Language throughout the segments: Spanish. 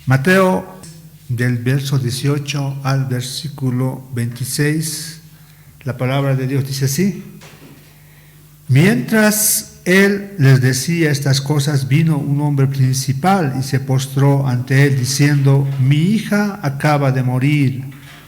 Mateo, del verso 18 al versículo 26, la palabra de Dios dice así: mientras él les decía estas cosas, vino un hombre principal y se postró ante él diciendo: mi hija acaba de morir,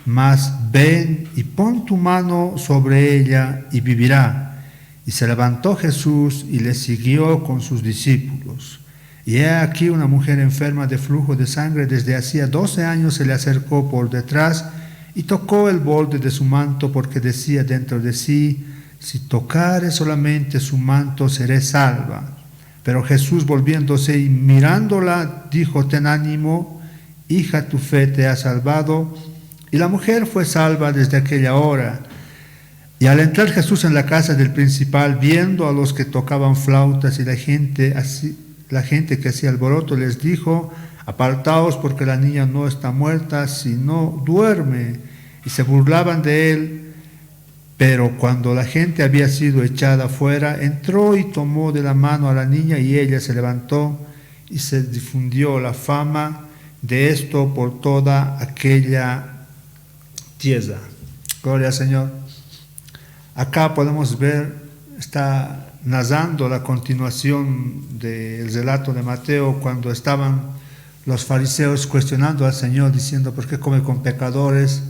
mas ven y pon tu mano sobre ella y vivirá. Y se levantó Jesús y le siguió con sus discípulos. Y he aquí una mujer enferma de flujo de sangre desde hacía 12 años se le acercó por detrás y tocó el borde de su manto, porque decía dentro de sí: si tocare solamente su manto, seré salva. Pero Jesús, volviéndose y mirándola, dijo: ten ánimo, hija, tu fe te ha salvado. Y la mujer fue salva desde aquella hora. Y al entrar Jesús en la casa del principal, viendo a los que tocaban flautas y la gente que hacía alboroto, les dijo: apartaos, porque la niña no está muerta, sino duerme. Y se burlaban de él. Pero cuando la gente había sido echada fuera, entró y tomó de la mano a la niña, y ella se levantó, y se difundió la fama de esto por toda aquella tierra. Gloria al Señor. Acá podemos ver, está narrando la continuación del relato de Mateo, cuando estaban los fariseos cuestionando al Señor, diciendo: ¿por qué come con pecadores?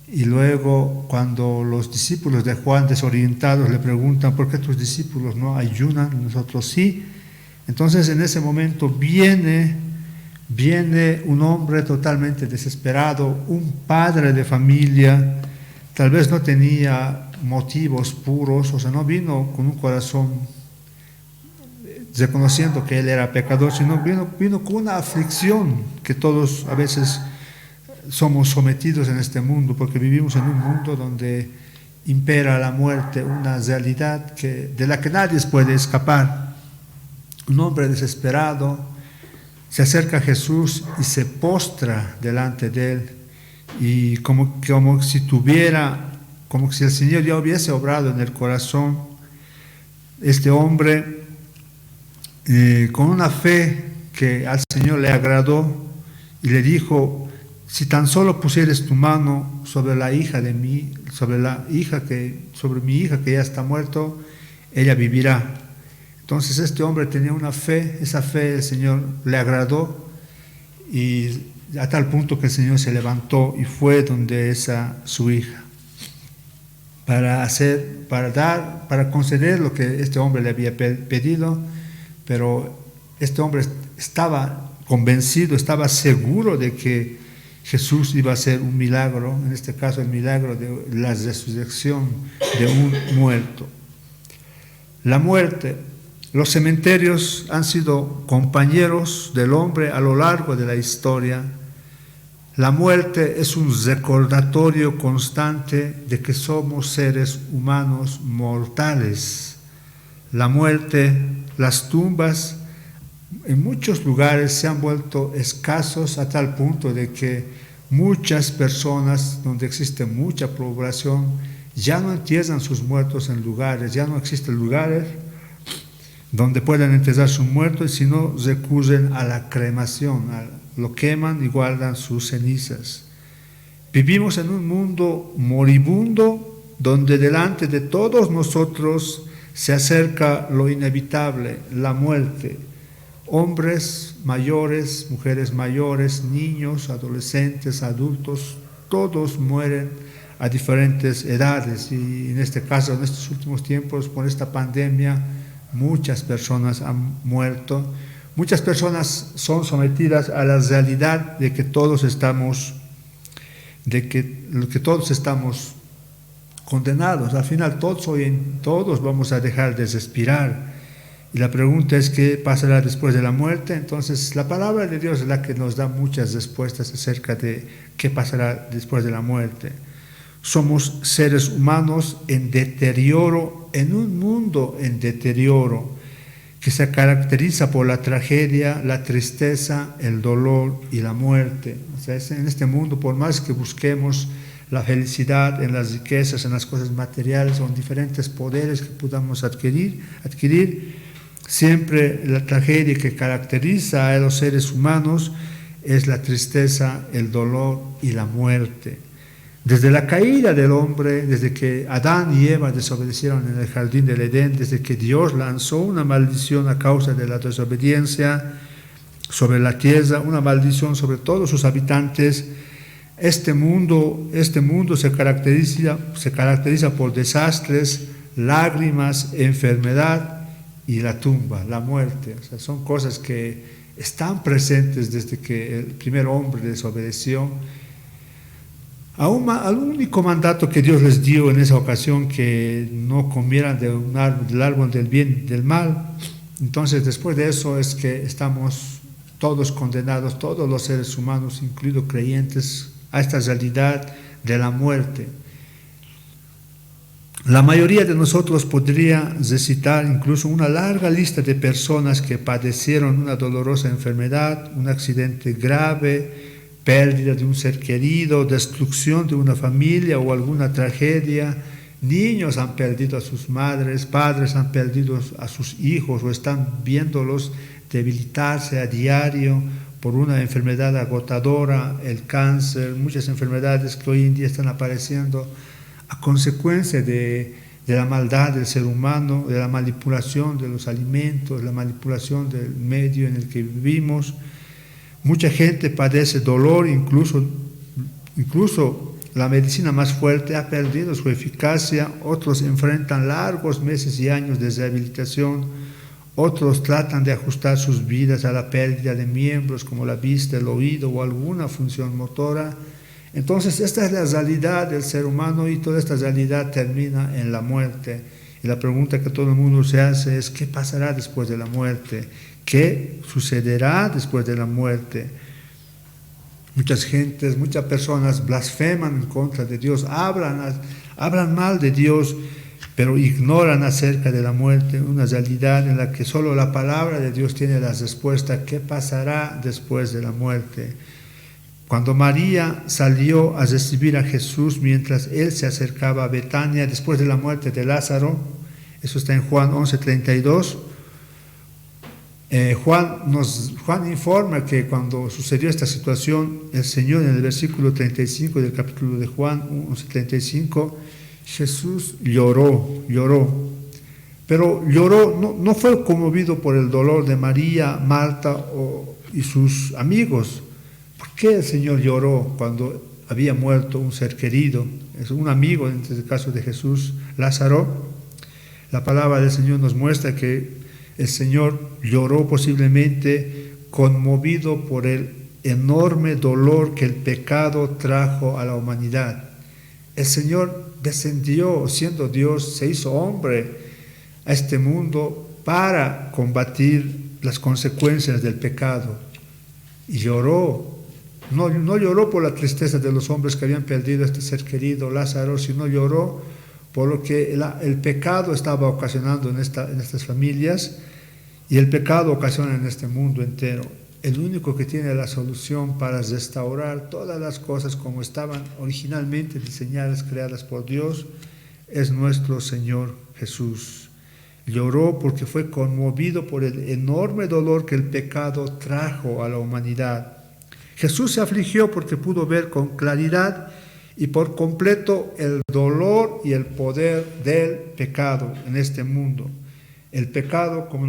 Y luego, cuando los discípulos de Juan, desorientados, le preguntan: ¿por qué tus discípulos no ayunan? Nosotros sí. Entonces, en ese momento viene un hombre totalmente desesperado, un padre de familia. Tal vez no tenía motivos puros, o sea, no vino con un corazón reconociendo que él era pecador, sino vino con una aflicción que todos a veces somos sometidos en este mundo, porque vivimos en un mundo donde impera la muerte, una realidad de la que nadie puede escapar. Un hombre desesperado se acerca a Jesús y se postra delante de él, y como si el Señor ya hubiese obrado en el corazón. Este hombre, con una fe que al Señor le agradó, y le dijo: si tan solo pusieres tu mano sobre la hija de mí, sobre mi hija que ya está muerto, ella vivirá. Entonces este hombre tenía una fe, esa fe el Señor le agradó, y a tal punto que el Señor se levantó y fue donde su hija, para conceder lo que este hombre le había pedido. Pero este hombre estaba convencido, estaba seguro de que Jesús iba a hacer un milagro, en este caso el milagro de la resurrección de un muerto. La muerte, los cementerios han sido compañeros del hombre a lo largo de la historia. La muerte es un recordatorio constante de que somos seres humanos mortales. La muerte, las tumbas, en muchos lugares se han vuelto escasos, a tal punto de que muchas personas, donde existe mucha población, ya no entierran sus muertos en lugares, ya no existen lugares donde puedan enterrar sus muertos, sino recurren a la cremación, lo queman y guardan sus cenizas. Vivimos en un mundo moribundo, donde delante de todos nosotros se acerca lo inevitable, la muerte. Hombres mayores, mujeres mayores, niños, adolescentes, adultos, todos mueren a diferentes edades. Y en este caso, en estos últimos tiempos, por esta pandemia, muchas personas han muerto. Muchas personas son sometidas a la realidad de que todos estamos condenados. Al final todos vamos a dejar de respirar. Y la pregunta es: ¿qué pasará después de la muerte? Entonces, la palabra de Dios es la que nos da muchas respuestas acerca de qué pasará después de la muerte. Somos seres humanos en deterioro, en un mundo en deterioro, que se caracteriza por la tragedia, la tristeza, el dolor y la muerte. O sea, en este mundo, por más que busquemos la felicidad en las riquezas, en las cosas materiales o en diferentes poderes que podamos adquirir, siempre la tragedia que caracteriza a los seres humanos es la tristeza, el dolor y la muerte. Desde la caída del hombre, desde que Adán y Eva desobedecieron en el jardín del Edén, desde que Dios lanzó una maldición a causa de la desobediencia sobre la tierra, una maldición sobre todos sus habitantes, este mundo se caracteriza por desastres, lágrimas, enfermedad y la tumba, la muerte. O sea, son cosas que están presentes desde que el primer hombre desobedeció. Al único mandato que Dios les dio en esa ocasión, que no comieran del árbol del bien y del mal. Entonces, después de eso es que estamos todos condenados, todos los seres humanos, incluidos creyentes, a esta realidad de la muerte. La mayoría de nosotros podría recitar incluso una larga lista de personas que padecieron una dolorosa enfermedad, un accidente grave, pérdida de un ser querido, destrucción de una familia o alguna tragedia. Niños han perdido a sus madres, padres han perdido a sus hijos o están viéndolos debilitarse a diario por una enfermedad agotadora, el cáncer, muchas enfermedades que hoy en día están apareciendo a consecuencia de la maldad del ser humano, de la manipulación de los alimentos, la manipulación del medio en el que vivimos. Mucha gente padece dolor, incluso la medicina más fuerte ha perdido su eficacia, otros enfrentan largos meses y años de rehabilitación, otros tratan de ajustar sus vidas a la pérdida de miembros como la vista, el oído o alguna función motora. Entonces, esta es la realidad del ser humano y toda esta realidad termina en la muerte. Y la pregunta que todo el mundo se hace es: ¿qué pasará después de la muerte? ¿Qué sucederá después de la muerte? Muchas personas blasfeman en contra de Dios, hablan mal de Dios, pero ignoran acerca de la muerte, una realidad en la que solo la palabra de Dios tiene la respuesta. ¿Qué pasará después de la muerte? Cuando María salió a recibir a Jesús mientras él se acercaba a Betania después de la muerte de Lázaro, eso está en Juan 11:32, Juan informa que cuando sucedió esta situación, el Señor, en el versículo 35 del capítulo de Juan 11:35, Jesús lloró, pero lloró, no fue conmovido por el dolor de María, Marta y sus amigos. ¿Por qué el Señor lloró cuando había muerto un ser querido? Es un amigo, en este caso de Jesús, Lázaro. La palabra del Señor nos muestra que el Señor lloró posiblemente conmovido por el enorme dolor que el pecado trajo a la humanidad. El Señor descendió, siendo Dios, se hizo hombre a este mundo para combatir las consecuencias del pecado. Y lloró. No lloró por la tristeza de los hombres que habían perdido a este ser querido, Lázaro, sino lloró por lo que el pecado estaba ocasionando en estas familias, y el pecado ocasiona en este mundo entero. El único que tiene la solución para restaurar todas las cosas como estaban originalmente diseñadas, creadas por Dios, es nuestro Señor Jesús. Lloró porque fue conmovido por el enorme dolor que el pecado trajo a la humanidad. Jesús se afligió porque pudo ver con claridad y por completo el dolor y el poder del pecado en este mundo. El pecado, como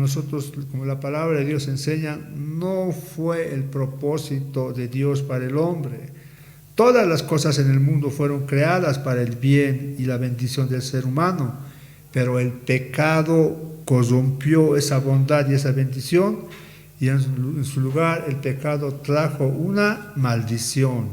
la palabra de Dios enseña, no fue el propósito de Dios para el hombre. Todas las cosas en el mundo fueron creadas para el bien y la bendición del ser humano, pero el pecado corrompió esa bondad y esa bendición, y en su lugar el pecado trajo una maldición.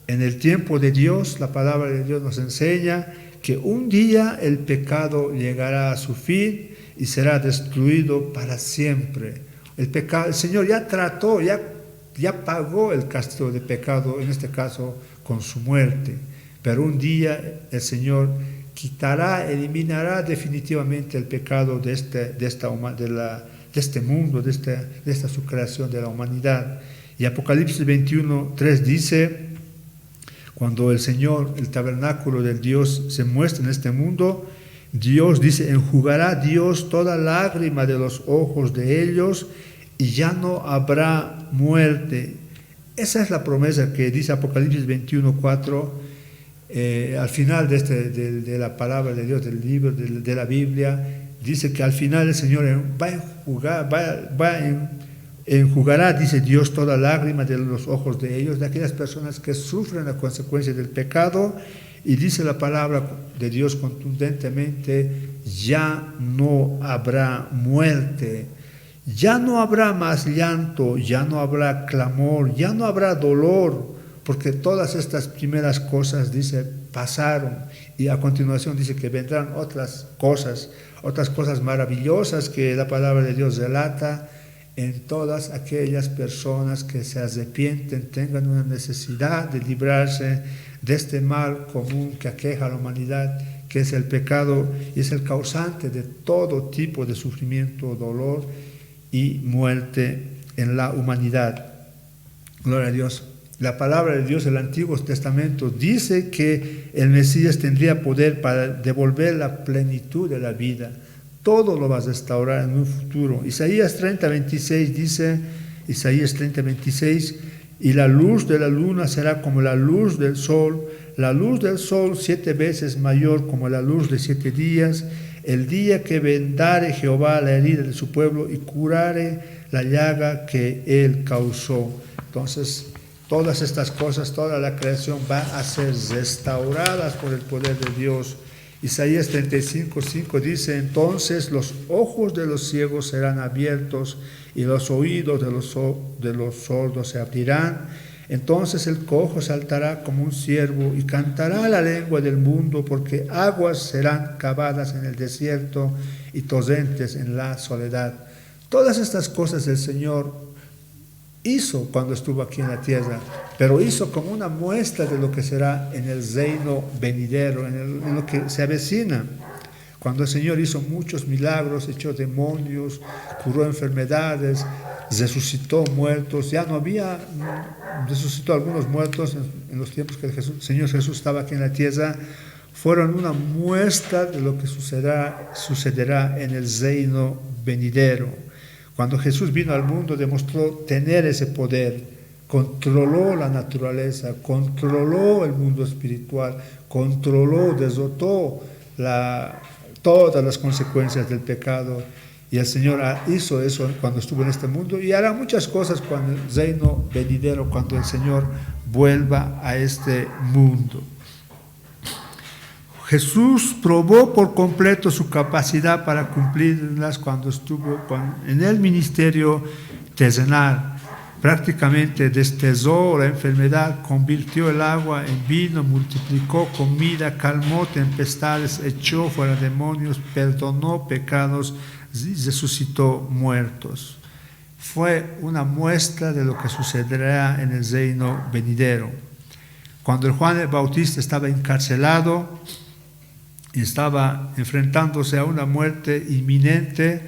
En el tiempo de Dios, la palabra de Dios nos enseña que un día el pecado llegará a su fin y será destruido para siempre. El Señor ya trató, ya pagó el castigo de pecado, en este caso con su muerte, pero un día el Señor eliminará definitivamente el pecado de este mundo, de esta su creación, de la humanidad. Y Apocalipsis 21:3 dice: cuando el Señor, el tabernáculo del Dios, se muestra en este mundo, Dios dice: enjugará Dios toda lágrima de los ojos de ellos, y ya no habrá muerte, Esa es la promesa que dice Apocalipsis 21:4, al final de la palabra de Dios, del libro, de la Biblia, dice que al final el Señor enjugará, dice Dios, toda lágrima de los ojos de ellos, de aquellas personas que sufren la consecuencia del pecado, y dice la palabra de Dios contundentemente: ya no habrá muerte, ya no habrá más llanto, ya no habrá clamor, ya no habrá dolor, porque todas estas primeras cosas, dice, pasaron, y a continuación dice que vendrán otras cosas maravillosas que la palabra de Dios relata en todas aquellas personas que se arrepienten, tengan una necesidad de librarse de este mal común que aqueja a la humanidad, que es el pecado, y es el causante de todo tipo de sufrimiento, dolor y muerte en la humanidad. Gloria a Dios. La palabra de Dios del Antiguo Testamento dice que el Mesías tendría poder para devolver la plenitud de la vida. Todo lo va a restaurar en un futuro. Isaías 30:26 dice, Isaías 30:26, y la luz de la luna será como la luz del sol 7 veces mayor como la luz de 7 días, el día que vendare Jehová la herida de su pueblo y curare la llaga que él causó. Entonces, todas estas cosas, toda la creación va a ser restauradas por el poder de Dios. Isaías 35:5 dice: entonces los ojos de los ciegos serán abiertos y los oídos de los sordos se abrirán. Entonces el cojo saltará como un ciervo y cantará la lengua del mundo, porque aguas serán cavadas en el desierto y torrentes en la soledad. Todas estas cosas el Señor hizo cuando estuvo aquí en la tierra, pero hizo como una muestra de lo que será en el reino venidero, en lo que se avecina. Cuando el Señor hizo muchos milagros, echó demonios, curó enfermedades, resucitó muertos, resucitó algunos muertos en los tiempos que el Señor Jesús estaba aquí en la tierra, fueron una muestra de lo que sucederá en el reino venidero. Cuando Jesús vino al mundo, demostró tener ese poder, controló la naturaleza, controló el mundo espiritual, derrotó todas las consecuencias del pecado, y el Señor hizo eso cuando estuvo en este mundo, y hará muchas cosas cuando el reino venidero, cuando el Señor vuelva a este mundo. Jesús probó por completo su capacidad para cumplirlas cuando estuvo en el ministerio terrenal. Prácticamente desterró la enfermedad, convirtió el agua en vino, multiplicó comida, calmó tempestades, echó fuera demonios, perdonó pecados y resucitó muertos. Fue una muestra de lo que sucederá en el reino venidero. Cuando Juan el Bautista estaba encarcelado y estaba enfrentándose a una muerte inminente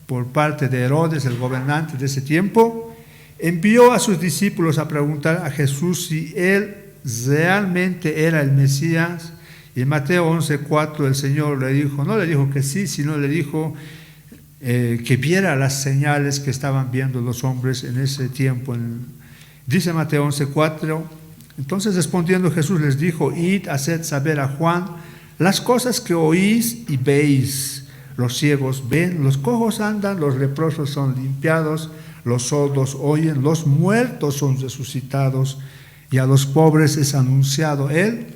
por parte de Herodes, el gobernante de ese tiempo, envió a sus discípulos a preguntar a Jesús si él realmente era el Mesías. Y en Mateo 11:4 el Señor no le dijo que sí, sino le dijo que viera las señales que estaban viendo los hombres en ese tiempo. Dice Mateo 11:4, entonces respondiendo Jesús les dijo: id, haced saber a Juan las cosas que oís y veis. Los ciegos ven, los cojos andan, los leprosos son limpiados, los sordos oyen, los muertos son resucitados, y a los pobres es anunciado el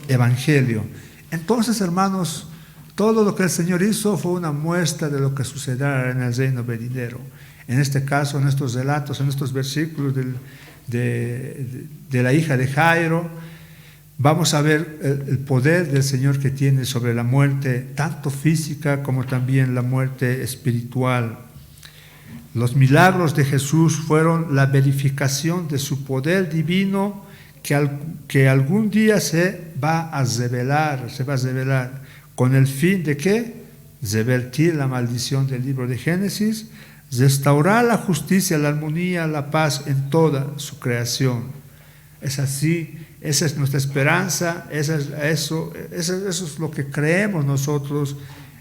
evangelio. Entonces, hermanos, todo lo que el Señor hizo fue una muestra de lo que sucederá en el reino venidero. En este caso, en estos relatos, en estos versículos de la hija de Jairo, vamos a ver el poder del Señor que tiene sobre la muerte, tanto física como también la muerte espiritual. Los milagros de Jesús fueron la verificación de su poder divino que algún día se va a revelar, con el fin de ¿qué? Revertir la maldición del libro de Génesis, restaurar la justicia, la armonía, la paz en toda su creación. Es así, esa es nuestra esperanza, eso es lo que creemos nosotros,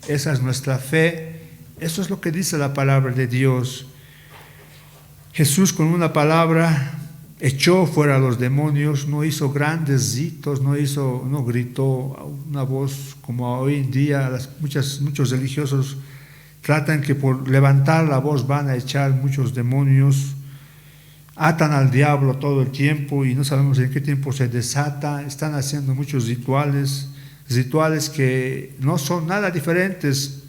esa es nuestra fe. Eso es lo que dice la palabra de Dios. Jesús con una palabra echó fuera a los demonios, no hizo grandes ritos, no gritó a una voz como hoy en día muchos religiosos tratan que por levantar la voz van a echar muchos demonios, atan al diablo todo el tiempo y no sabemos en qué tiempo se desata, están haciendo muchos rituales que no son nada diferentes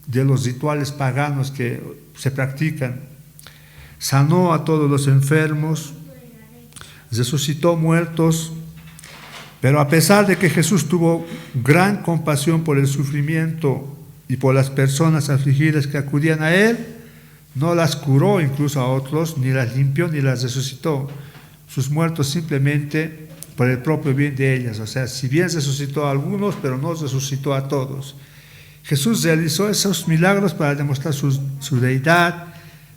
de los rituales paganos que se practican. Sanó a todos los enfermos, resucitó muertos, pero a pesar de que Jesús tuvo gran compasión por el sufrimiento y por las personas afligidas que acudían a Él, no las curó incluso a otros, ni las limpió, ni las resucitó. Sus muertos simplemente por el propio bien de ellas. O sea, si bien resucitó a algunos, pero no resucitó a todos. Jesús realizó esos milagros para demostrar su deidad,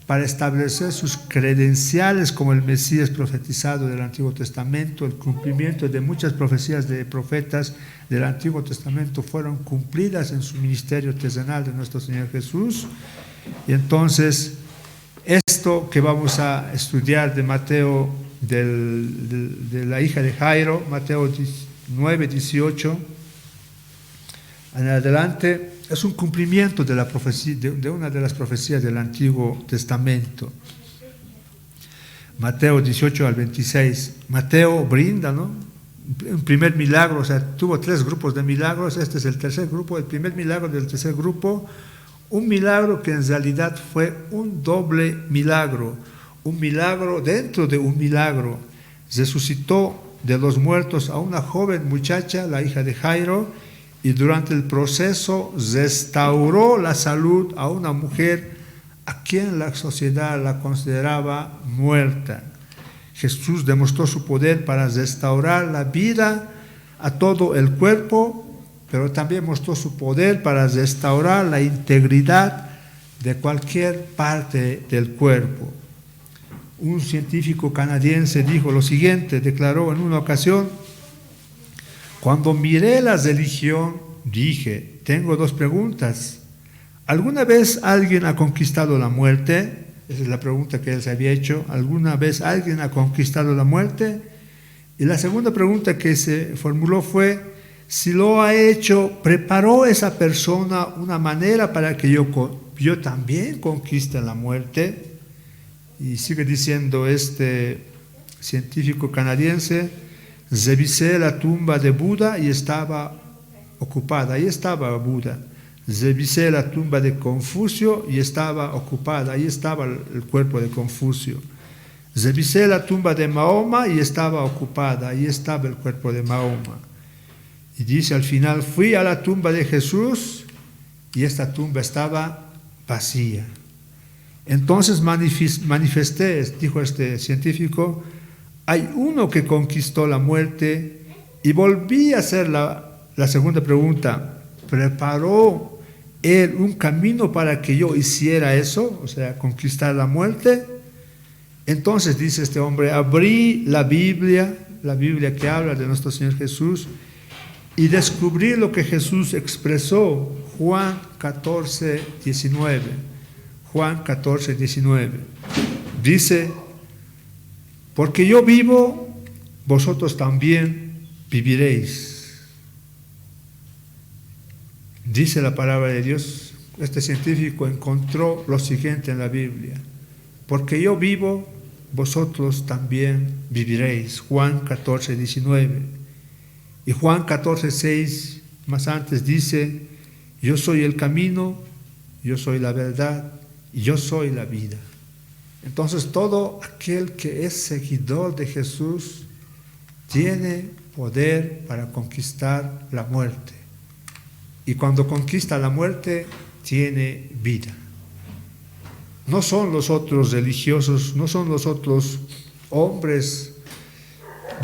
para establecer sus credenciales como el Mesías profetizado del Antiguo Testamento. El cumplimiento de muchas profecías de profetas del Antiguo Testamento fueron cumplidas en su ministerio terrenal de nuestro Señor Jesús. Y entonces, esto que vamos a estudiar de Mateo, de la hija de Jairo, Mateo 9, 18, en adelante, es un cumplimiento de la profecía, de una de las profecías del Antiguo Testamento. Mateo 18 al 26. Mateo brinda, ¿no?, un primer milagro, o sea, tuvo 3 grupos de milagros, este es el tercer grupo, el primer milagro del tercer grupo, un milagro que en realidad fue un doble milagro, un milagro dentro de un milagro. Resucitó de los muertos a una joven muchacha, la hija de Jairo, y durante el proceso restauró la salud a una mujer a quien la sociedad la consideraba muerta. Jesús demostró su poder para restaurar la vida a todo el cuerpo, pero también mostró su poder para restaurar la integridad de cualquier parte del cuerpo. Un científico canadiense dijo lo siguiente, declaró en una ocasión: cuando miré la religión, dije, tengo 2 preguntas. ¿Alguna vez alguien ha conquistado la muerte? Esa es la pregunta que él se había hecho. ¿Alguna vez alguien ha conquistado la muerte? Y la segunda pregunta que se formuló fue, si lo ha hecho, ¿preparó esa persona una manera para que yo también conquiste la muerte? Y sigue diciendo este científico canadiense, revisé la tumba de Buda y estaba ocupada, ahí estaba Buda. Revisé la tumba de Confucio y estaba ocupada, ahí estaba el cuerpo de Confucio. Revisé la tumba de Mahoma y estaba ocupada, ahí estaba el cuerpo de Mahoma. Y dice al final, fui a la tumba de Jesús y esta tumba estaba vacía. Entonces manifesté, dijo este científico, hay uno que conquistó la muerte. Y volví a hacer la segunda pregunta, ¿preparó él un camino para que yo hiciera eso? O sea, conquistar la muerte. Entonces dice este hombre, abrí la Biblia que habla de nuestro Señor Jesús, y descubrí lo que Jesús expresó, Juan 14, 19. Juan 14, 19. Dice, porque yo vivo, vosotros también viviréis. Dice la palabra de Dios, este científico encontró lo siguiente en la Biblia, porque yo vivo, vosotros también viviréis. Juan 14, 19. Y Juan 14, 6, más antes dice, yo soy el camino, yo soy la verdad y yo soy la vida. Entonces todo aquel que es seguidor de Jesús tiene poder para conquistar la muerte. Y cuando conquista la muerte, tiene vida. No son los otros religiosos, no son los otros hombres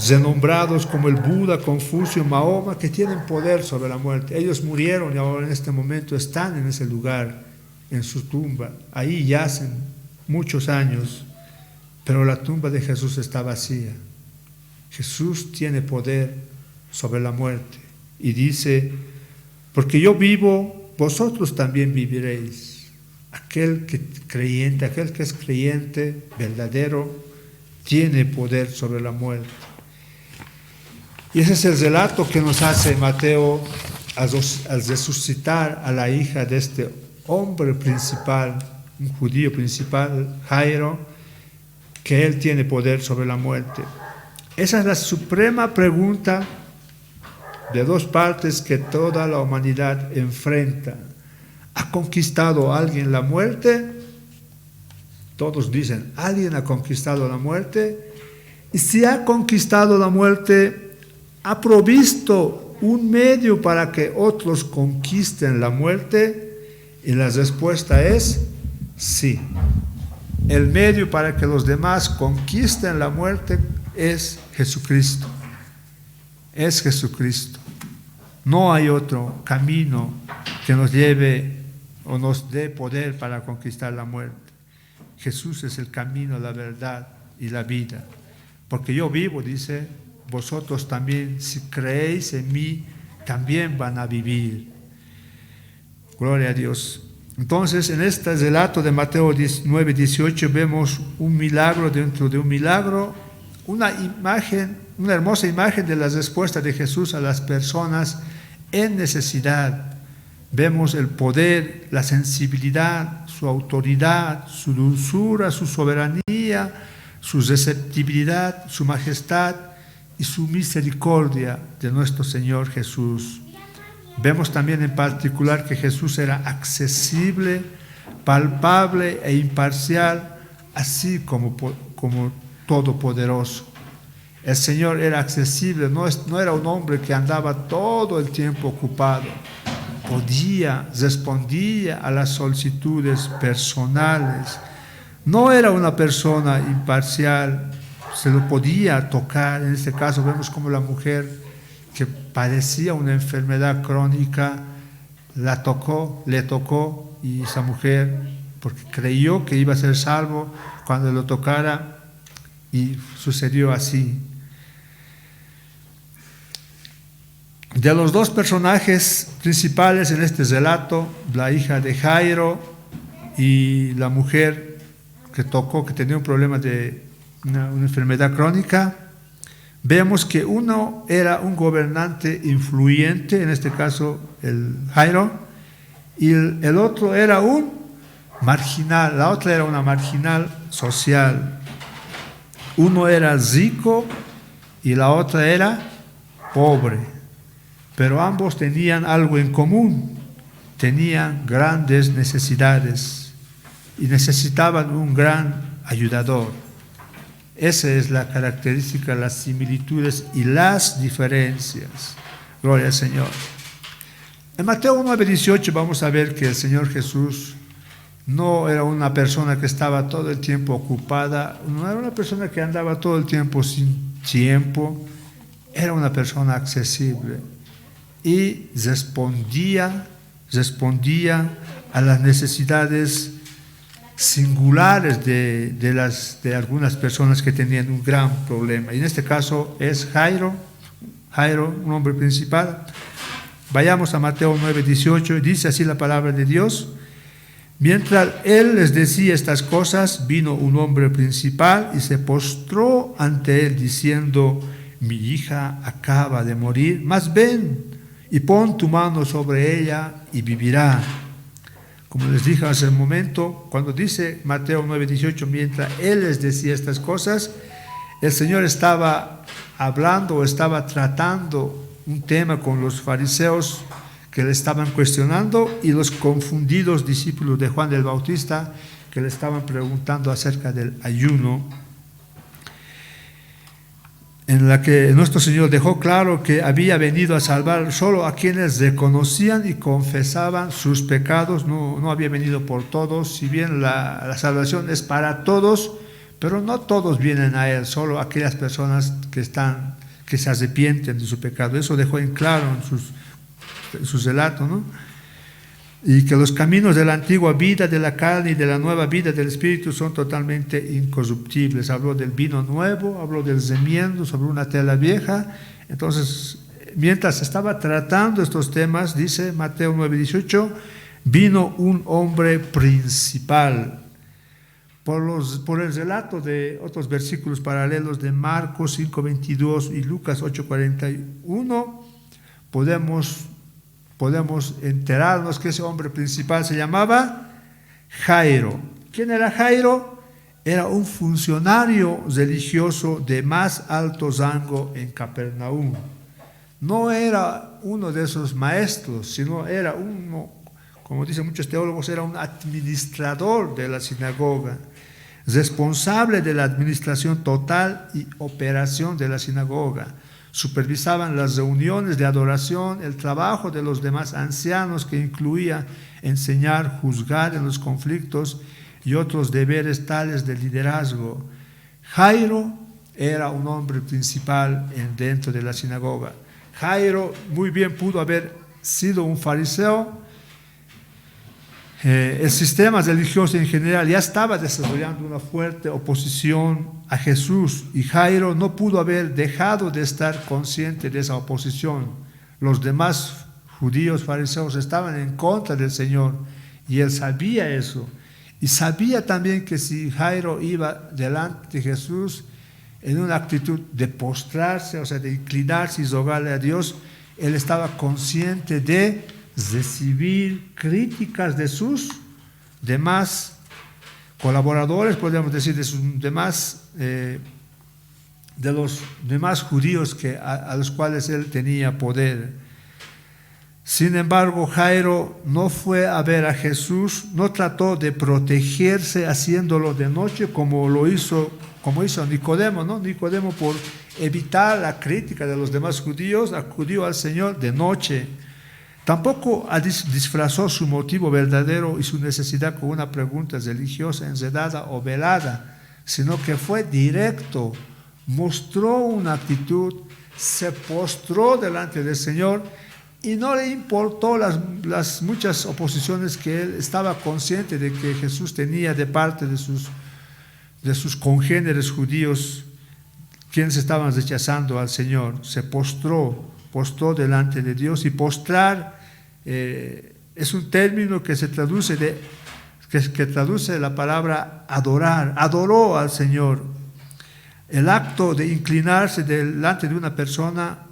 renombrados como el Buda, Confucio, Mahoma, que tienen poder sobre la muerte. Ellos murieron y ahora en este momento están en ese lugar, en su tumba. Ahí yacen muchos años, pero la tumba de Jesús está vacía. Jesús tiene poder sobre la muerte y dice, porque yo vivo, vosotros también viviréis. aquel que es creyente verdadero, tiene poder sobre la muerte. Y ese es el relato que nos hace Mateo al resucitar a la hija de este hombre principal, un judío principal, Jairo, que él tiene poder sobre la muerte. Esa es la suprema pregunta de dos partes que toda la humanidad enfrenta. ¿Ha conquistado alguien la muerte? Todos dicen, ¿alguien ha conquistado la muerte? Y si ha conquistado la muerte, ¿ha provisto un medio para que otros conquisten la muerte? Y la respuesta es sí. El medio para que los demás conquisten la muerte es Jesucristo. Es Jesucristo. No hay otro camino que nos lleve o nos dé poder para conquistar la muerte. Jesús es el camino, la verdad y la vida. Porque yo vivo, dice, vosotros también, si creéis en mí, también van a vivir. Gloria a Dios. Entonces, en este relato de Mateo 19, 18, vemos un milagro dentro de un milagro, una hermosa imagen de la respuesta de Jesús a las personas en necesidad. Vemos el poder, la sensibilidad, su autoridad, su dulzura, su soberanía, su receptibilidad, su majestad y su misericordia de nuestro Señor Jesús. Vemos también en particular que Jesús era accesible, palpable e imparcial, así como todopoderoso. El Señor era accesible, no era un hombre que andaba todo el tiempo ocupado. Respondía a las solicitudes personales. No era una persona imparcial, se lo podía tocar. En este caso vemos como la mujer que padecía una enfermedad crónica, le tocó, y esa mujer, porque creyó que iba a ser salvo, cuando lo tocara, y sucedió así. De los dos personajes principales en este relato, la hija de Jairo y la mujer que tocó, que tenía un problema de una enfermedad crónica, vemos que uno era un gobernante influyente, en este caso el Jairo, y el otro era un marginal, la otra era una marginal social. Uno era rico y la otra era pobre. Pero ambos tenían algo en común, tenían grandes necesidades y necesitaban un gran ayudador. Esa es la característica, las similitudes y las diferencias. Gloria al Señor. En Mateo 9:18 vamos a ver que el Señor Jesús no era una persona que estaba todo el tiempo ocupada, no era una persona que andaba todo el tiempo sin tiempo, era una persona accesible. Y respondía a las necesidades singulares de algunas personas que tenían un gran problema. Y en este caso es Jairo, un hombre principal. Vayamos a Mateo 9:18, dice así la palabra de Dios. Mientras él les decía estas cosas, vino un hombre principal y se postró ante él diciendo: mi hija acaba de morir, mas ven y pon tu mano sobre ella y vivirá. Como les dije hace un momento, cuando dice Mateo 9:18, mientras él les decía estas cosas, el Señor estaba hablando o estaba tratando un tema con los fariseos que le estaban cuestionando y los confundidos discípulos de Juan el Bautista que le estaban preguntando acerca del ayuno, en la que nuestro Señor dejó claro que había venido a salvar solo a quienes reconocían y confesaban sus pecados. No había venido por todos, si bien la salvación es para todos, pero no todos vienen a Él, solo aquellas personas que se arrepienten de su pecado. Eso dejó en claro en sus relatos, ¿no? Y que los caminos de la antigua vida de la carne y de la nueva vida del Espíritu son totalmente incorruptibles. Habló del vino nuevo, habló del remiendo sobre una tela vieja. Entonces, mientras estaba tratando estos temas, dice Mateo 9:18, vino un hombre principal. Por el relato de otros versículos paralelos de Marcos 5:22 y Lucas 8:41, podemos enterarnos que ese hombre principal se llamaba Jairo. ¿Quién era Jairo? Era un funcionario religioso de más alto rango en Capernaum. No era uno de esos maestros, sino era uno, como dicen muchos teólogos, era un administrador de la sinagoga, responsable de la administración total y operación de la sinagoga. Supervisaban las reuniones de adoración, el trabajo de los demás ancianos, que incluía enseñar, juzgar en los conflictos y otros deberes tales de liderazgo. Jairo era un hombre principal dentro de la sinagoga. Jairo muy bien pudo haber sido un fariseo. El sistema religioso en general ya estaba desarrollando una fuerte oposición a Jesús, y Jairo no pudo haber dejado de estar consciente de esa oposición. Los demás judíos fariseos estaban en contra del Señor, y él sabía eso, y sabía también que si Jairo iba delante de Jesús en una actitud de postrarse, o sea, de inclinarse y rogarle a Dios, él estaba consciente de recibir críticas de sus demás colaboradores, podríamos decir, de sus demás, de los demás judíos a los cuales él tenía poder. Sin embargo, Jairo no fue a ver a Jesús, no trató de protegerse haciéndolo de noche como hizo Nicodemo, ¿no? Nicodemo, por evitar la crítica de los demás judíos, acudió al Señor de noche. Tampoco disfrazó su motivo verdadero y su necesidad con una pregunta religiosa enredada o velada, sino que fue directo, mostró una actitud, se postró delante del Señor y no le importó las muchas oposiciones que él estaba consciente de que Jesús tenía de parte de sus congéneres judíos, quienes estaban rechazando al Señor. Se postró delante de Dios, y postrar es un término que se traduce que traduce la palabra adorar. Adoró al Señor. El acto de inclinarse delante de una persona,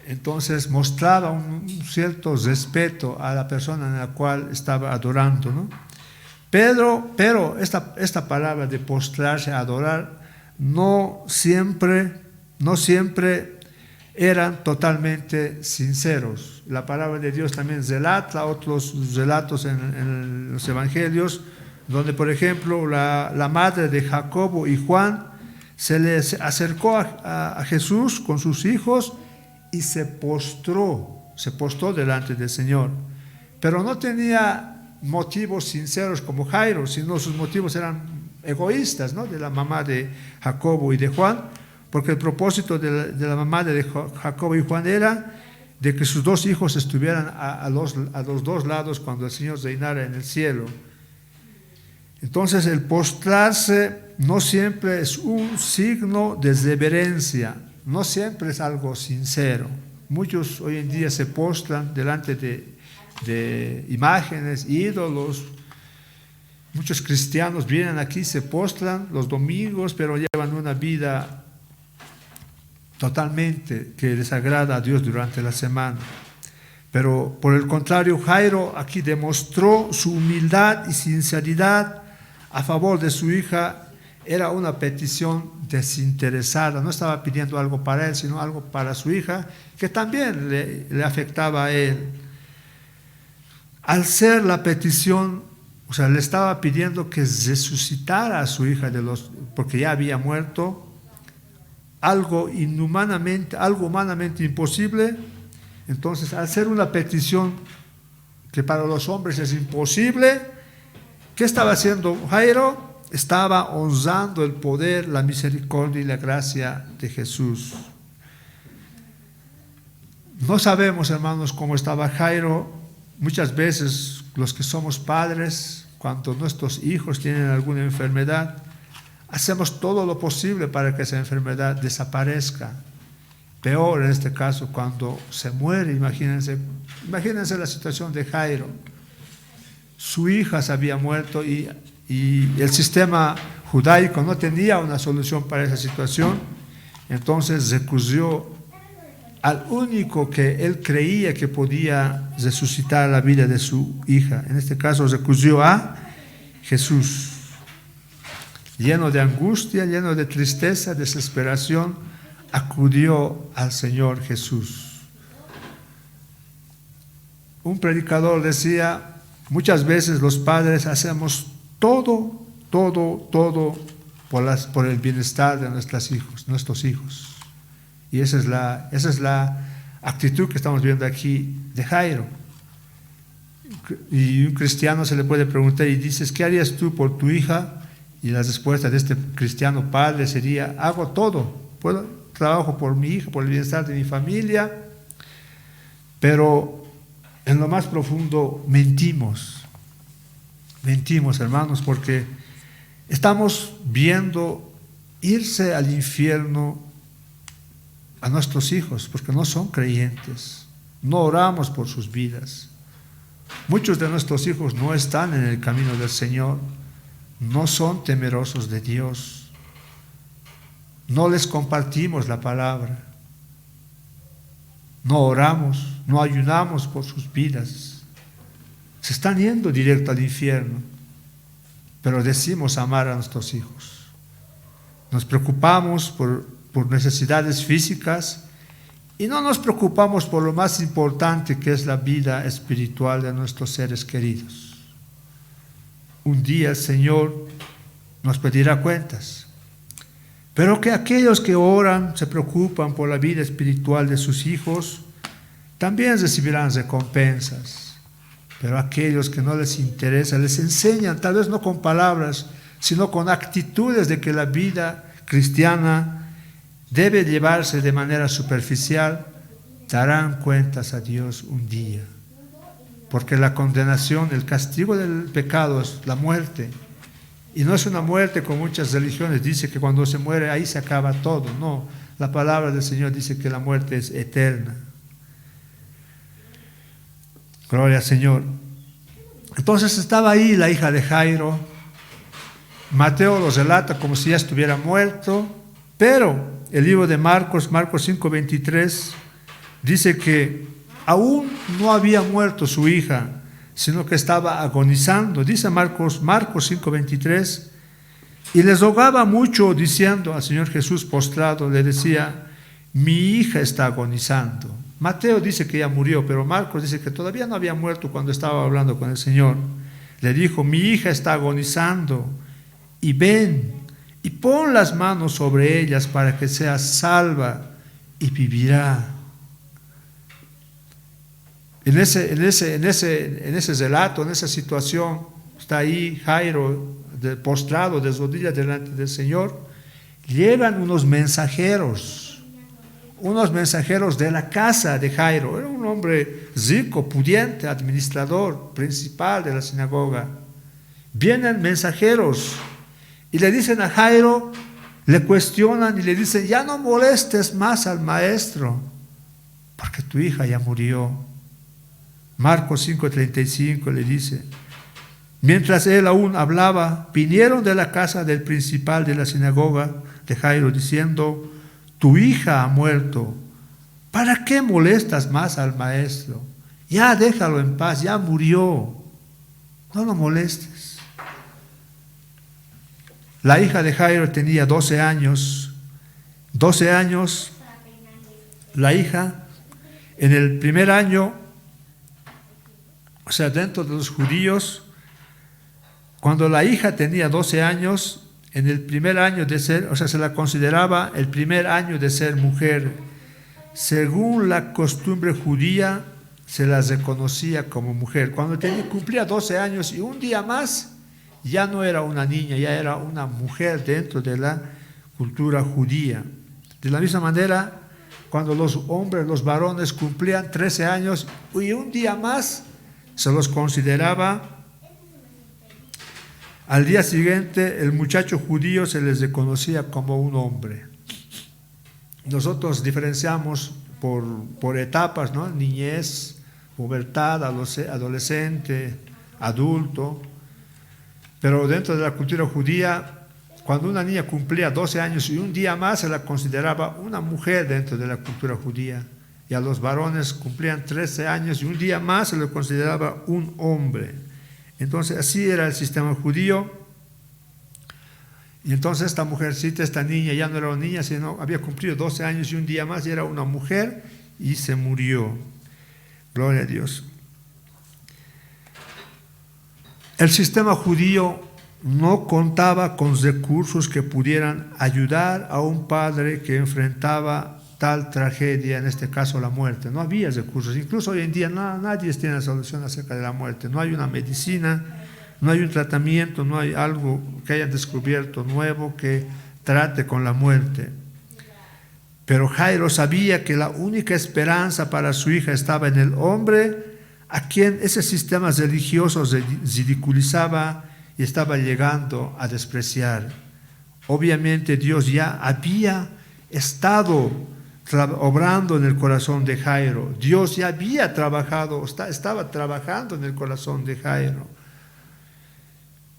entonces, mostraba un cierto respeto a la persona en la cual estaba adorando, ¿no? Pero esta palabra de postrarse, adorar, no siempre eran totalmente sinceros. La palabra de Dios también relata otros relatos en los evangelios, donde, por ejemplo, la madre de Jacobo y Juan se les acercó a Jesús con sus hijos y se postró delante del Señor. Pero no tenía motivos sinceros como Jairo, sino sus motivos eran egoístas, ¿no? De la mamá de Jacobo y de Juan, porque el propósito de la mamá de Jacobo y Juan era de que sus dos hijos estuvieran a los dos lados cuando el Señor reinara en el cielo. Entonces, el postrarse no siempre es un signo de reverencia, no siempre es algo sincero. Muchos hoy en día se postran delante de imágenes, ídolos. Muchos cristianos vienen aquí, se postran los domingos, pero llevan una vida totalmente que desagrada a Dios durante la semana. Pero por el contrario, Jairo aquí demostró su humildad y sinceridad a favor de su hija. Era una petición desinteresada, no estaba pidiendo algo para él, sino algo para su hija, que también le afectaba a él. Al ser la petición, o sea, le estaba pidiendo que resucitara a su hija porque ya había muerto, algo humanamente imposible. Entonces, al ser una petición que para los hombres es imposible, ¿qué estaba haciendo Jairo? Estaba honrando el poder, la misericordia y la gracia de Jesús. No sabemos, hermanos, cómo estaba Jairo. Muchas veces los que somos padres, cuando nuestros hijos tienen alguna enfermedad, hacemos todo lo posible para que esa enfermedad desaparezca. Peor en este caso cuando se muere, imagínense la situación de Jairo. Su hija se había muerto y el sistema judaico no tenía una solución para esa situación, entonces recurrió al único que él creía que podía resucitar la vida de su hija. En este caso recurrió a Jesús. Lleno de angustia, lleno de tristeza, desesperación, acudió al Señor Jesús. Un predicador decía, muchas veces los padres hacemos todo por el bienestar de nuestros hijos. Y esa es la actitud que estamos viendo aquí de Jairo. Y un cristiano se le puede preguntar y dices, ¿qué harías tú por tu hija? Y la respuesta de este cristiano padre sería, hago todo, trabajo por mi hija, por el bienestar de mi familia, pero en lo más profundo mentimos, hermanos, porque estamos viendo irse al infierno a nuestros hijos, porque no son creyentes, no oramos por sus vidas. Muchos de nuestros hijos no están en el camino del Señor, no son temerosos de Dios, no les compartimos la palabra, no oramos, no ayunamos por sus vidas. Se están yendo directo al infierno, pero decimos amar a nuestros hijos. Nos preocupamos por necesidades físicas y no nos preocupamos por lo más importante, que es la vida espiritual de nuestros seres queridos. Un día el Señor nos pedirá cuentas, pero que aquellos que oran, se preocupan por la vida espiritual de sus hijos, también recibirán recompensas. Pero aquellos que no les interesa, les enseñan, tal vez no con palabras, sino con actitudes de que la vida cristiana debe llevarse de manera superficial, darán cuentas a Dios un día. Porque la condenación, el castigo del pecado es la muerte. Y no es una muerte como muchas religiones, dice que cuando se muere ahí se acaba todo. No, la palabra del Señor dice que la muerte es eterna. Gloria al Señor. Entonces estaba ahí la hija de Jairo. Mateo lo relata como si ya estuviera muerto, pero el libro de Marcos 5:23, dice que aún no había muerto su hija, sino que estaba agonizando. Dice Marcos 5:23, y les rogaba mucho, diciendo al Señor Jesús postrado, le decía, mi hija está agonizando. Mateo dice que ya murió, pero Marcos dice que todavía no había muerto cuando estaba hablando con el Señor. Le dijo, mi hija está agonizando, y ven, y pon las manos sobre ellas para que sea salva y vivirá. En ese relato, en esa situación, está ahí Jairo postrado de rodillas delante del Señor. Llegan unos mensajeros de la casa de Jairo. Era un hombre rico, pudiente, administrador, principal de la sinagoga. Vienen mensajeros y le dicen a Jairo, le cuestionan y le dicen, ya no molestes más al maestro, porque tu hija ya murió. Marcos 5:35 le dice, mientras él aún hablaba, vinieron de la casa del principal de la sinagoga de Jairo diciendo, tu hija ha muerto, ¿para qué molestas más al maestro? Ya déjalo en paz, ya murió, no lo molestes. La hija de Jairo tenía 12 años. 12 años, la hija, en el primer año, o sea, dentro de los judíos, cuando la hija tenía 12 años, en el primer año de ser, o sea, se la consideraba el primer año de ser mujer. Según la costumbre judía, se la reconocía como mujer. Cuando cumplía 12 años y un día más, ya no era una niña, ya era una mujer dentro de la cultura judía. De la misma manera, cuando los hombres, los varones cumplían 13 años y un día más, se los consideraba. Al día siguiente, el muchacho judío se les reconocía como un hombre. nosotros diferenciamos por etapas, ¿no? Niñez, pubertad, adolescente, adulto. Pero dentro de la cultura judía, cuando una niña cumplía 12 años y un día más, se la consideraba una mujer dentro de la cultura judía. Y a los varones cumplían 13 años y un día más se le consideraba un hombre. Entonces así era el sistema judío. Y entonces esta mujercita, esta niña, ya no era una niña, sino había cumplido 12 años y un día más y era una mujer y se murió. Gloria a Dios. El sistema judío no contaba con recursos que pudieran ayudar a un padre que enfrentaba tal tragedia, en este caso la muerte. No había recursos. Incluso hoy en día nadie tiene la solución acerca de la muerte. No hay una medicina, no hay un tratamiento, no hay algo que hayan descubierto nuevo que trate con la muerte. Pero Jairo sabía que la única esperanza para su hija estaba en el hombre a quien ese sistema religioso ridiculizaba y estaba llegando a despreciar. Obviamente Dios ya había estado obrando en el corazón de Jairo. Dios ya había trabajado, estaba trabajando en el corazón de Jairo.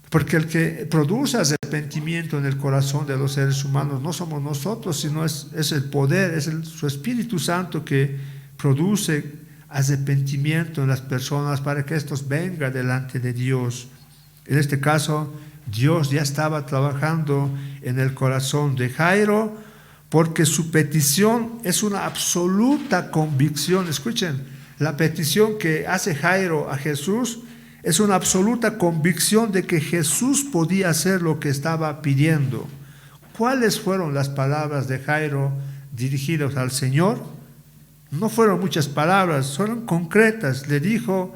Porque el que produce arrepentimiento en el corazón de los seres humanos no somos nosotros, sino es el poder, su Espíritu Santo que produce arrepentimiento en las personas para que estos vengan delante de Dios. En este caso, Dios ya estaba trabajando en el corazón de Jairo porque su petición es una absoluta convicción. Escuchen, la petición que hace Jairo a Jesús es una absoluta convicción de que Jesús podía hacer lo que estaba pidiendo. ¿Cuáles fueron las palabras de Jairo dirigidas al Señor? No fueron muchas palabras, fueron concretas. Le dijo,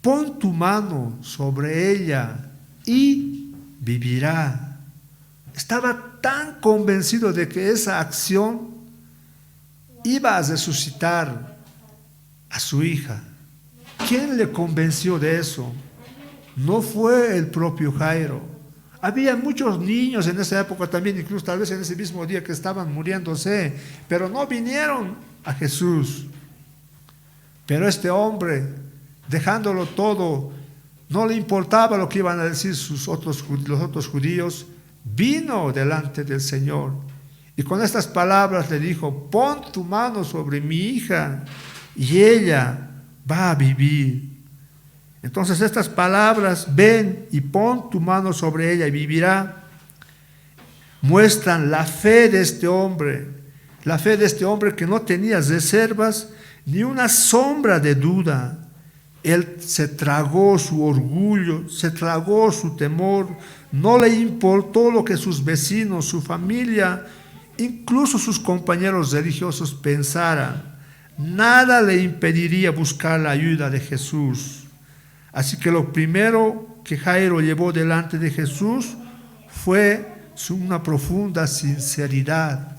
pon tu mano sobre ella y vivirá. Estaba tan convencido de que esa acción iba a resucitar a su hija. ¿Quién le convenció de eso? No fue el propio Jairo. Había muchos niños en esa época también, incluso tal vez en ese mismo día que estaban muriéndose, pero no vinieron a Jesús. Pero este hombre, dejándolo todo, no le importaba lo que iban a decir los otros judíos, vino delante del Señor y con estas palabras le dijo, pon tu mano sobre mi hija y ella va a vivir. Entonces estas palabras, ven y pon tu mano sobre ella y vivirá, muestran la fe de este hombre que no tenía reservas ni una sombra de duda. Él se tragó su orgullo, se tragó su temor, no le importó lo que sus vecinos, su familia, incluso sus compañeros religiosos pensaran. Nada le impediría buscar la ayuda de Jesús. Así que lo primero que Jairo llevó delante de Jesús fue una profunda sinceridad.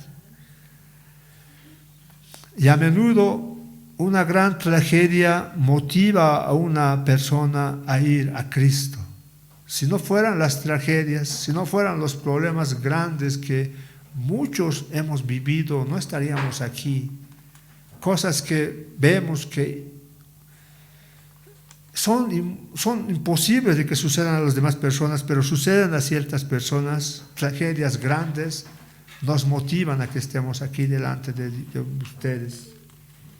Y a menudo una gran tragedia motiva a una persona a ir a Cristo. Si no fueran las tragedias, si no fueran los problemas grandes que muchos hemos vivido, no estaríamos aquí. Cosas que vemos que son imposibles de que sucedan a las demás personas, pero suceden a ciertas personas. Tragedias grandes nos motivan a que estemos aquí delante de ustedes.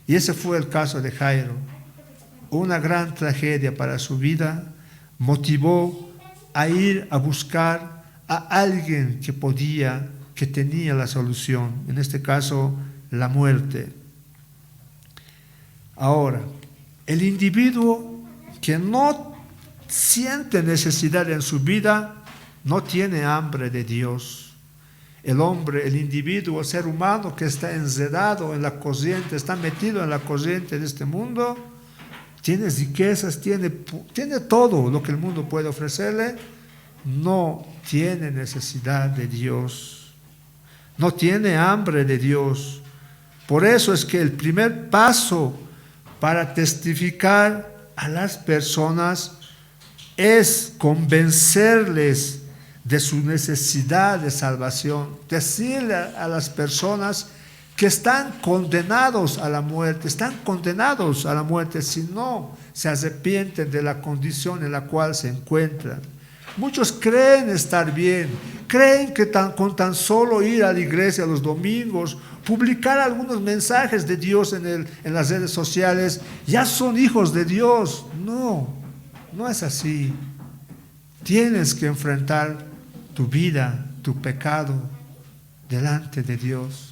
Y ese fue el caso de Jairo. Una gran tragedia para su vida motivó a ir a buscar a alguien que tenía la solución, en este caso la muerte. Ahora, el individuo que no siente necesidad en su vida no tiene hambre de Dios. El hombre, el individuo, el ser humano que está enredado en la corriente, está metido en la corriente de este mundo, tiene riquezas, tiene todo lo que el mundo puede ofrecerle, no tiene necesidad de Dios, no tiene hambre de Dios. Por eso es que el primer paso para testificar a las personas es convencerles de su necesidad de salvación, decirle a las personas que están condenados a la muerte si no se arrepienten de la condición en la cual se encuentran. Muchos creen estar bien, creen que con tan solo ir a la iglesia los domingos, publicar algunos mensajes de Dios en las redes sociales, ya son hijos de Dios. No, no es así. Tienes que enfrentar tu vida, tu pecado, delante de Dios.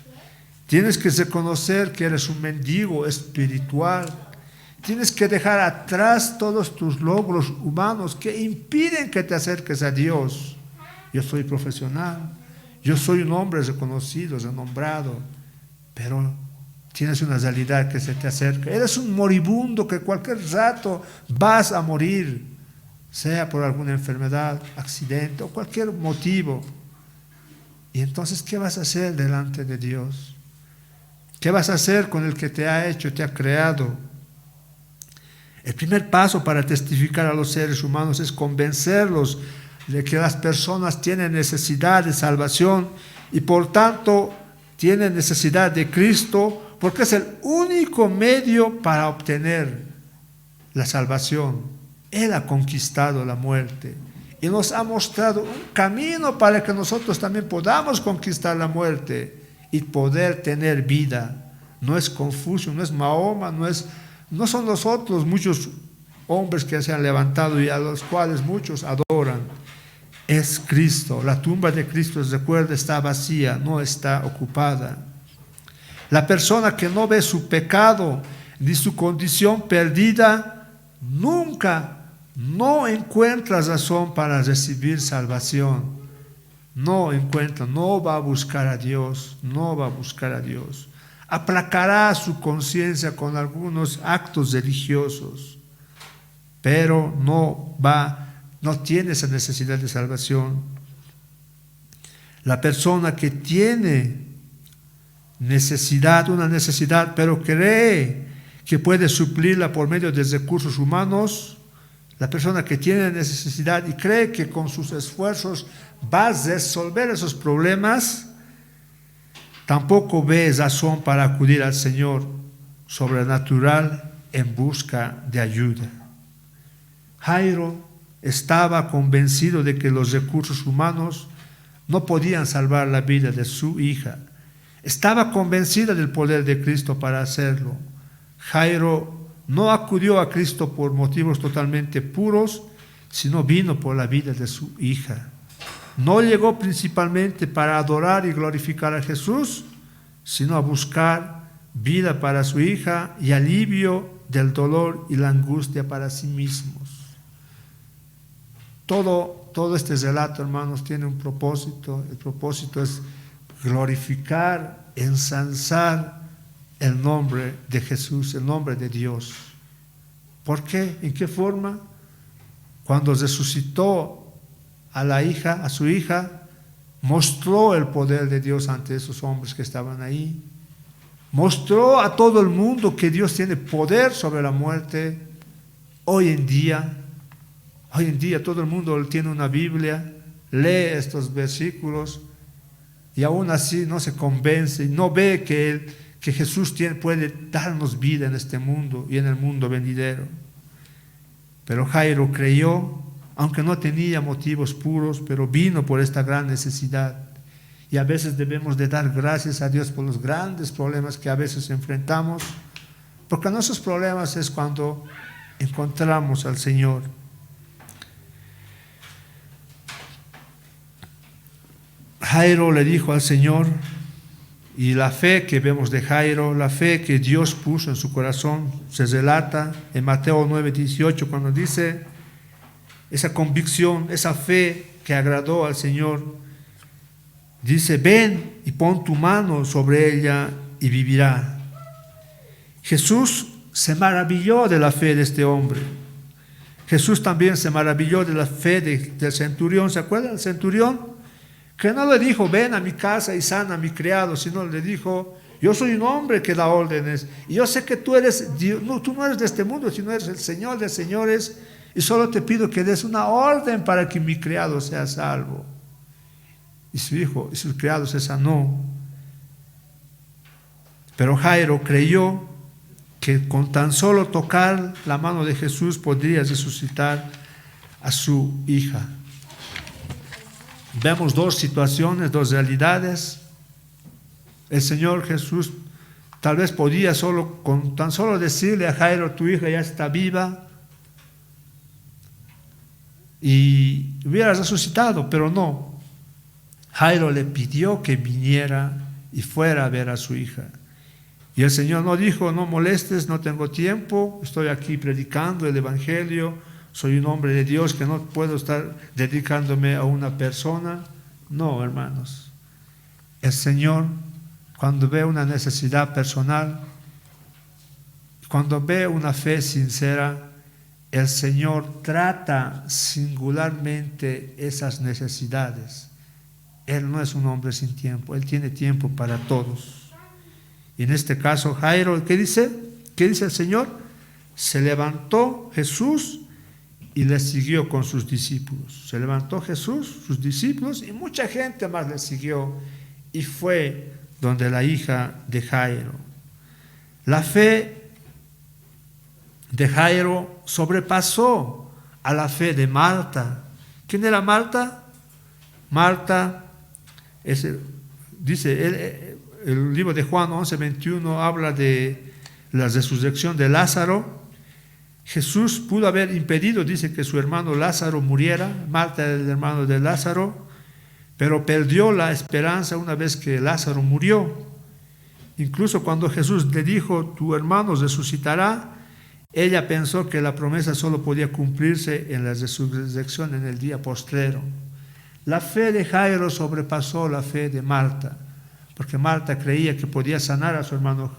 Tienes que reconocer que eres un mendigo espiritual. Tienes que dejar atrás todos tus logros humanos que impiden que te acerques a Dios. Yo soy profesional, yo soy un hombre reconocido, renombrado, pero tienes una realidad que se te acerca. Eres un moribundo que cualquier rato vas a morir, sea por alguna enfermedad, accidente o cualquier motivo. Y entonces, ¿qué vas a hacer delante de Dios? ¿Qué vas a hacer con el que te ha hecho, te ha creado? El primer paso para testificar a los seres humanos es convencerlos de que las personas tienen necesidad de salvación y por tanto tienen necesidad de Cristo, porque es el único medio para obtener la salvación. Él ha conquistado la muerte y nos ha mostrado un camino para que nosotros también podamos conquistar la muerte y poder tener vida. No es Confucio, no es Mahoma, no son los otros muchos hombres que se han levantado y a los cuales muchos adoran. Es Cristo. La tumba de Cristo, recuerda, está vacía, no está ocupada. La persona que no ve su pecado ni su condición perdida, no encuentra razón para recibir salvación. No va a buscar a Dios, Aplacará su conciencia con algunos actos religiosos, pero no tiene esa necesidad de salvación. La persona que tiene una necesidad, pero cree que puede suplirla por medio de recursos humanos, la persona que tiene necesidad y cree que con sus esfuerzos va a resolver esos problemas, tampoco ve razón para acudir al Señor sobrenatural en busca de ayuda. Jairo estaba convencido de que los recursos humanos no podían salvar la vida de su hija. Estaba convencida del poder de Cristo para hacerlo. Jairo no acudió a Cristo por motivos totalmente puros, sino vino por la vida de su hija. No llegó principalmente para adorar y glorificar a Jesús, sino a buscar vida para su hija y alivio del dolor y la angustia para sí mismos. Todo este relato, hermanos, tiene un propósito. El propósito es glorificar, ensalzar el nombre de Jesús, el nombre de Dios. ¿Por qué? ¿En qué forma? Cuando resucitó a su hija, mostró el poder de Dios ante esos hombres que estaban ahí. Mostró a todo el mundo que Dios tiene poder sobre la muerte. Hoy en día todo el mundo tiene una Biblia, lee estos versículos y aún así no se convence y no ve que Jesús puede darnos vida en este mundo y en el mundo venidero. Pero Jairo creyó, aunque no tenía motivos puros, pero vino por esta gran necesidad. Y a veces debemos de dar gracias a Dios por los grandes problemas que a veces enfrentamos, porque en esos problemas es cuando encontramos al Señor. Jairo le dijo al Señor, y la fe que vemos de Jairo, la fe que Dios puso en su corazón, se relata en Mateo 9:18, cuando dice, esa convicción, esa fe que agradó al Señor, dice, ven y pon tu mano sobre ella y vivirá. Jesús se maravilló de la fe de este hombre. Jesús también se maravilló de la fe del centurión. ¿Se acuerdan del centurión? Que no le dijo, ven a mi casa y sana a mi criado, sino le dijo, yo soy un hombre que da órdenes, y yo sé que tú eres Dios, tú no eres de este mundo, sino eres el Señor de señores, y solo te pido que des una orden para que mi criado sea salvo. Y su criado se sanó. Pero Jairo creyó que con tan solo tocar la mano de Jesús podría resucitar a su hija. Vemos dos situaciones, dos realidades. El Señor Jesús tal vez podía con tan solo decirle a Jairo: tu hija ya está viva, y hubiera resucitado, pero no. Jairo le pidió que viniera y fuera a ver a su hija. Y el Señor no dijo: no molestes, no tengo tiempo, estoy aquí predicando el Evangelio, soy un hombre de Dios que no puedo estar dedicándome a una persona. No, hermanos. El Señor, cuando ve una necesidad personal, cuando ve una fe sincera, el Señor trata singularmente esas necesidades. Él no es un hombre sin tiempo, Él tiene tiempo para todos. Y en este caso, Jairo, ¿qué dice? ¿Qué dice el Señor? Se levantó Jesús y le siguió con sus discípulos. Se levantó Jesús, sus discípulos, y mucha gente más le siguió, y fue donde la hija de Jairo. La fe de Jairo sobrepasó a la fe de Marta. ¿Quién era Marta? Marta, dice el libro de Juan 11:21, habla de la resurrección de Lázaro. Jesús pudo haber impedido, dice, que su hermano Lázaro muriera. Marta era el hermano de Lázaro, pero perdió la esperanza una vez que Lázaro murió. Incluso cuando Jesús le dijo: tu hermano resucitará, ella pensó que la promesa solo podía cumplirse en la resurrección, en el día postrero. La fe de Jairo sobrepasó la fe de Marta, porque Marta creía que podía sanar a su hermano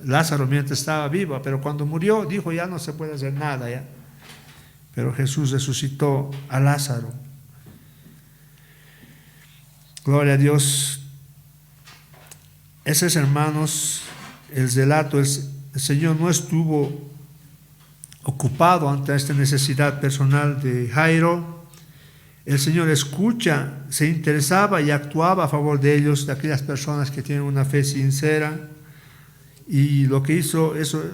Lázaro mientras estaba vivo, pero cuando murió dijo: ya no se puede hacer nada ya. Pero Jesús resucitó a Lázaro. Gloria a Dios. Ese es, hermanos, el relato. El Señor no estuvo ocupado ante esta necesidad personal de Jairo. El Señor escucha, se interesaba y actuaba a favor de ellos, de aquellas personas que tienen una fe sincera. Y lo que hizo,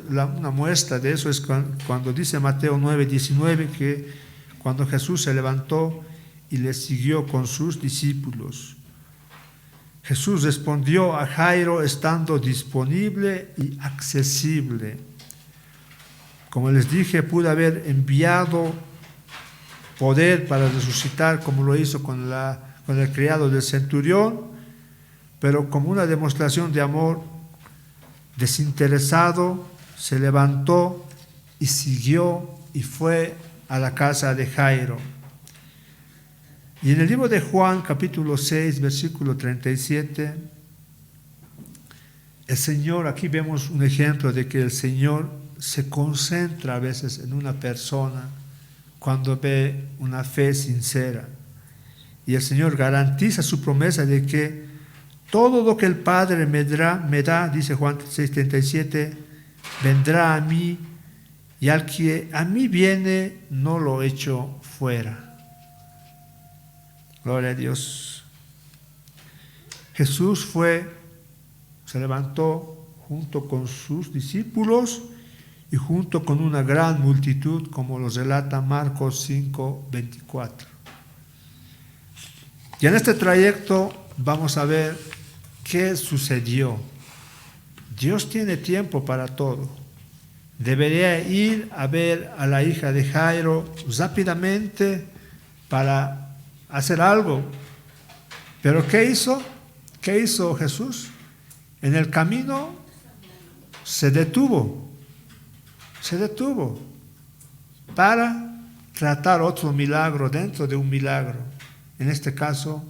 una muestra de eso es cuando dice Mateo 9:19, que cuando Jesús se levantó y le siguió con sus discípulos. Jesús respondió a Jairo estando disponible y accesible. Como les dije, pudo haber enviado poder para resucitar, como lo hizo con el criado del centurión, pero como una demostración de amor desinteresado, se levantó y siguió y fue a la casa de Jairo. Y en el libro de Juan, capítulo 6, versículo 37, el Señor, aquí vemos un ejemplo de que el Señor se concentra a veces en una persona cuando ve una fe sincera. Y el Señor garantiza su promesa de que todo lo que el Padre me da, dice Juan 6:37, vendrá a mí, y al que a mí viene no lo echo fuera. Gloria a Dios. Jesús se levantó junto con sus discípulos y junto con una gran multitud, como lo relata Marcos 5:24. Y en este trayecto vamos a ver qué sucedió. Dios tiene tiempo para todo. Debería ir a ver a la hija de Jairo rápidamente para hacer algo. Pero ¿qué hizo? ¿Qué hizo Jesús? En el camino se detuvo para tratar otro milagro dentro de un milagro. En este caso,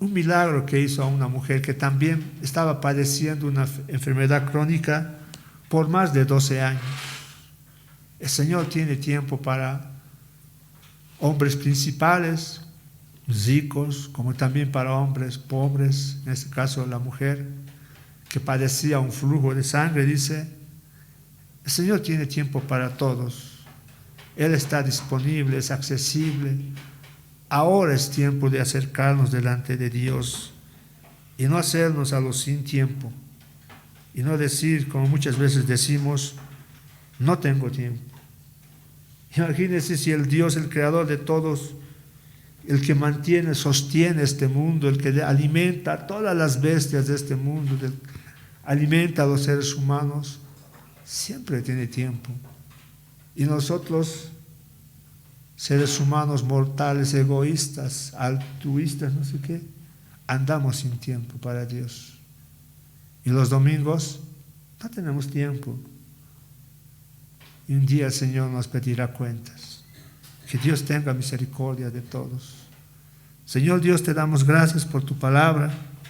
un milagro que hizo a una mujer que también estaba padeciendo una enfermedad crónica por más de 12 años. El Señor tiene tiempo para hombres principales, ricos, como también para hombres pobres. En este caso, la mujer que padecía un flujo de sangre, dice: el Señor tiene tiempo para todos. Él está disponible, es accesible. Ahora es tiempo de acercarnos delante de Dios y no hacernos a los sin tiempo, y no decir, como muchas veces decimos, no tengo tiempo. Imagínense si el Dios, el creador de todos, el que mantiene, sostiene este mundo, el que alimenta a todas las bestias de este mundo, alimenta a los seres humanos, siempre tiene tiempo. Y nosotros, seres humanos mortales, egoístas, altruistas, no sé qué, andamos sin tiempo para Dios. Y los domingos no tenemos tiempo. Y un día el Señor nos pedirá cuentas. Que Dios tenga misericordia de todos. Señor Dios, te damos gracias por tu palabra.